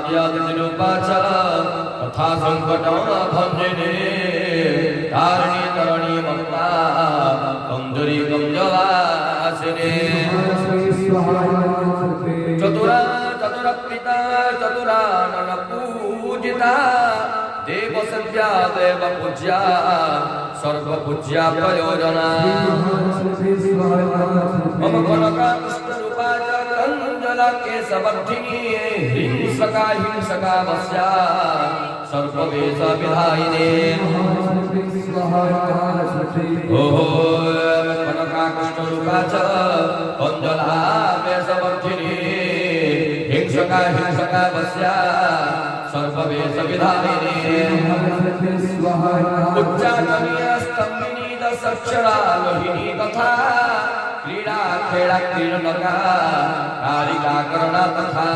विद्यादिनिरूपा च तथा संकटभञ्जने तारिणी तरणि ममता कञ्जरी कञ्जवासिने चतुरा चतुरप्रिता चतुरानन पूजिता देव सद्या देव पूज्या सर्वपूज्या प्रयोजना मम कनकाकृष्णरूपा च कञ्जला केशवर्धिनी हिंसका हिंसका वस्या सर्ववेश विधायिने ओहो कनकाकृष्णरूपा च कञ्जला केशवर्धिनी हिंसका हिंसका वस्या सर्ववेश विधायिने उच्चाटनीयस्तम्भिनी दशक्षरा लोहिनी तथा क्रीडा खेला क्रीडनका कारिका करणा तथा